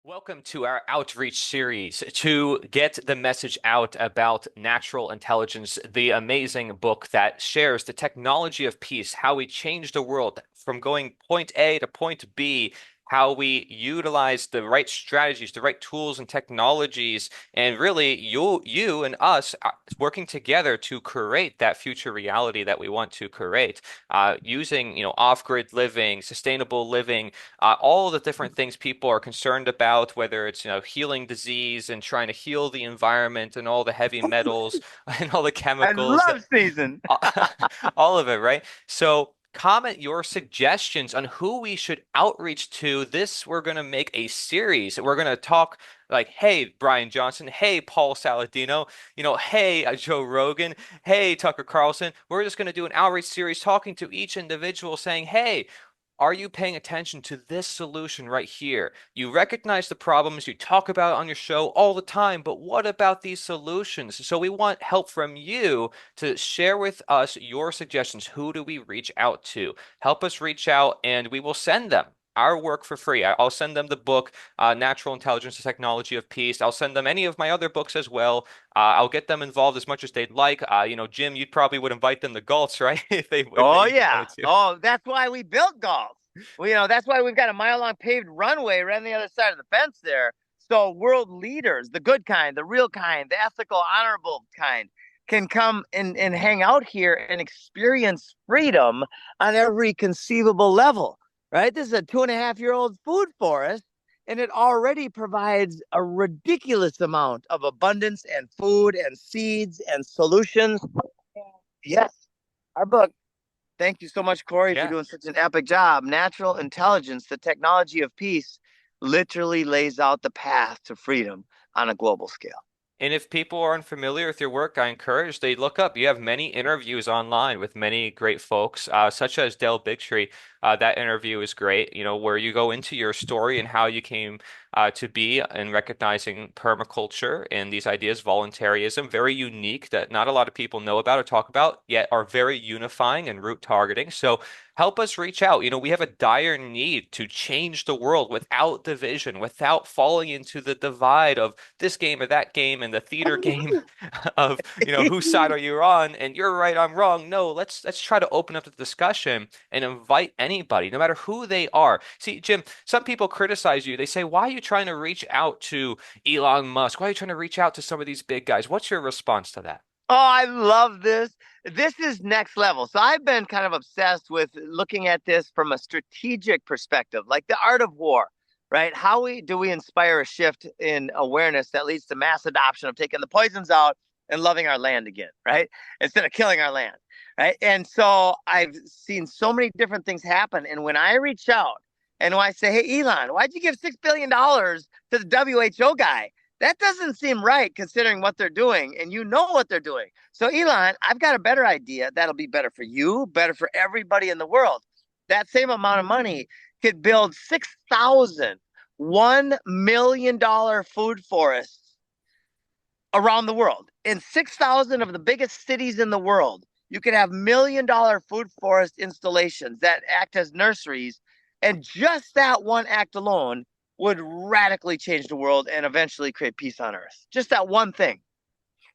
Welcome to our outreach series to get the message out about natural intelligence, the amazing book that shares the technology of peace, how we change the world from going point A to point B, how we utilize the right strategies, the right tools and technologies, and really you and us working together to create that future reality that we want to create, using, off-grid living, sustainable living, all the different things people are concerned about, whether it's, healing disease and trying to heal the environment and all the heavy metals and all the I chemicals that love season. all of it, right? So comment your suggestions on who we should outreach to. This, we're going to make a series. We're going to talk like, hey, Brian Johnson, hey, Paul Saladino, hey, Joe Rogan, hey, Tucker Carlson. We're just going to do an outreach series talking to each individual saying, hey, are you paying attention to this solution right here? You recognize the problems, you talk about it on your show all the time, but what about these solutions? So we want help from you to share with us your suggestions. Who do we reach out to? Help us reach out and we will send them our work for free. I'll send them the book, Natural Intelligence, the Technology of Peace. I'll send them any of my other books as well. I'll get them involved as much as they'd like. Jim, you probably would invite them to Gulch, right? If they Oh even yeah. wanted to. Oh, that's why we built golf. Well, that's why we've got a mile long paved runway right on the other side of the fence there. So world leaders, the good kind, the real kind, the ethical, honorable kind, can come and hang out here and experience freedom on every conceivable level. Right? This is a 2.5-year-old food forest, and it already provides a ridiculous amount of abundance and food and seeds and solutions. Yes, our book. Thank you so much, Cory, for Yeah. doing such an epic job. Natural intelligence, the technology of peace, literally lays out the path to freedom on a global scale. And if people are unfamiliar with your work, I encourage they look up. You have many interviews online with many great folks, such as Del Bigtree. That interview is great, where you go into your story and how you came to be in recognizing permaculture and these ideas, voluntarism, very unique that not a lot of people know about or talk about, yet are very unifying and root targeting. So help us reach out. We have a dire need to change the world without division, without falling into the divide of this game or that game and the theater game of, whose side are you on? And you're right, I'm wrong. No, let's try to open up the discussion and invite anybody, no matter who they are. See, Jim, some people criticize you. They say, why are you trying to reach out to Elon Musk? Why are you trying to reach out to some of these big guys? What's your response to that? Oh, I love this. This is next level. So I've been kind of obsessed with looking at this from a strategic perspective, like the art of war, right? How we do we inspire a shift in awareness that leads to mass adoption of taking the poisons out and loving our land again, right? Instead of killing our land, right? And so I've seen so many different things happen. And when I reach out and when I say, hey, Elon, why'd you give $6 billion to the WHO guy? That doesn't seem right considering what they're doing, and you know what they're doing. So, Elon, I've got a better idea that'll be better for you, better for everybody in the world. That same amount of money could build 6,000 $1 million food forests around the world. In 6,000 of the biggest cities in the world, you could have $1 million food forest installations that act as nurseries. And just that one act alone would radically change the world and eventually create peace on earth. Just that one thing.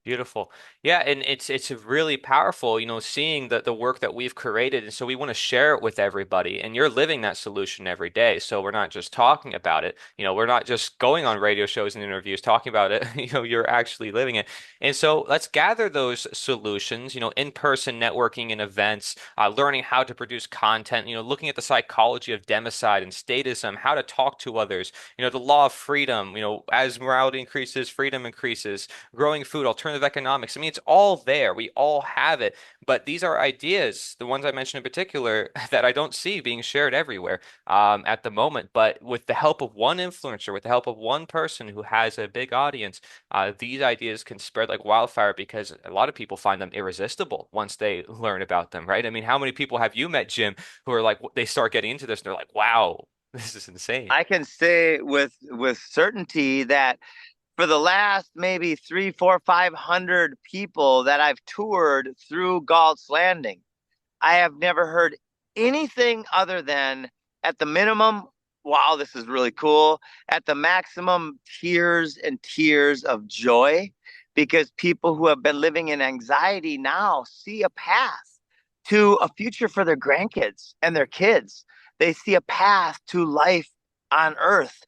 Beautiful. Yeah, and it's really powerful, seeing the work that we've created. And so we want to share it with everybody. And you're living that solution every day. So we're not just talking about it. We're not just going on radio shows and interviews talking about it. You're actually living it. And so let's gather those solutions, in-person networking and events, learning how to produce content, looking at the psychology of democide and statism, how to talk to others, the law of freedom, as morality increases, freedom increases, growing food, alternative economics. I mean, it's all there. We all have it. But these are ideas, the ones I mentioned in particular, that I don't see being shared everywhere at the moment. But with the help of one influencer, with the help of one person who has a big audience, these ideas can spread like wildfire because a lot of people find them irresistible once they learn about them, right? I mean, how many people have you met, Jim, who are like, they start getting into this and they're like, wow, this is insane. I can say with certainty that for the last maybe three, four, 500 people that I've toured through Galt's Landing, I have never heard anything other than, at the minimum, wow, this is really cool. At the maximum, tears and tears of joy because people who have been living in anxiety now see a path to a future for their grandkids and their kids. They see a path to life on Earth.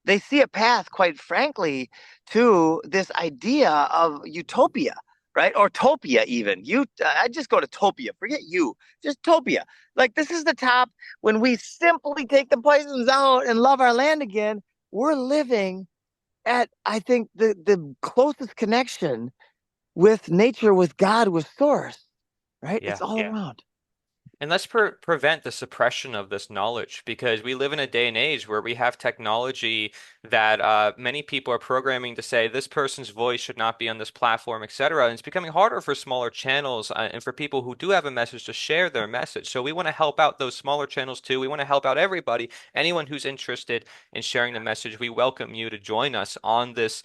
They see a path, quite frankly, to this idea of utopia, right? Or topia, even. I just go to topia. Forget you, just topia. Like this is the top. When we simply take the poisons out and love our land again, we're living at, I think, the closest connection with nature, with God, with Source. Right? It's Yeah. all around. And let's prevent the suppression of this knowledge because we live in a day and age where we have technology that many people are programming to say this person's voice should not be on this platform, etc. And it's becoming harder for smaller channels and for people who do have a message to share their message. So we want to help out those smaller channels too. We want to help out everybody, anyone who's interested in sharing the message. We welcome you to join us on this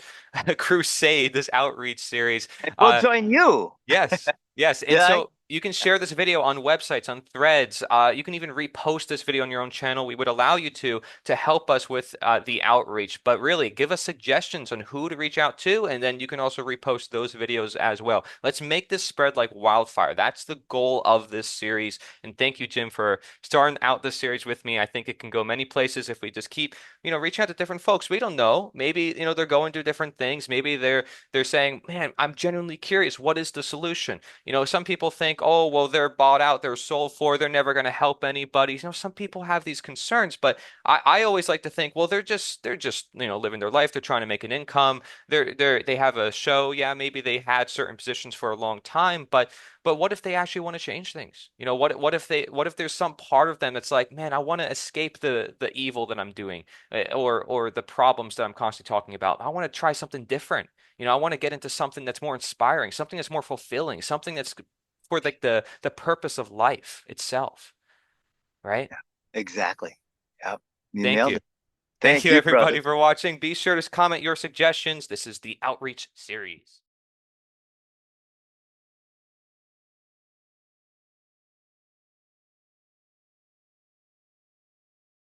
crusade, this outreach series. We'll Uh, join you. Yes, yes. And Yeah. so you can share this video on websites, on threads. You can even repost this video on your own channel. We would allow you to help us with the outreach. But really, give us suggestions on who to reach out to, and then you can also repost those videos as well. Let's make this spread like wildfire. That's the goal of this series. And thank you, Jim, for starting out this series with me. I think it can go many places if we just keep, reaching out to different folks. We don't know. Maybe, they're going through different things. Maybe they're saying, man, I'm genuinely curious. What is the solution? Some people think, oh, well, they're bought out, they're sold for, they're never going to help anybody. Some people have these concerns, but I always like to think, well, they're just, living their life. They're trying to make an income. They have a show. Yeah, maybe they had certain positions for a long time, but what if they actually want to change things? What if there's some part of them that's like, man, I want to escape the evil that I'm doing, or the problems that I'm constantly talking about. I want to try something different. I want to get into something that's more inspiring, something that's more fulfilling, something that's for like the purpose of life itself, right? Yeah, exactly. Yep. You Thank nailed you. it. Thank Thank you you, brother. everybody for watching. Be sure to comment your suggestions. This is the Outreach series.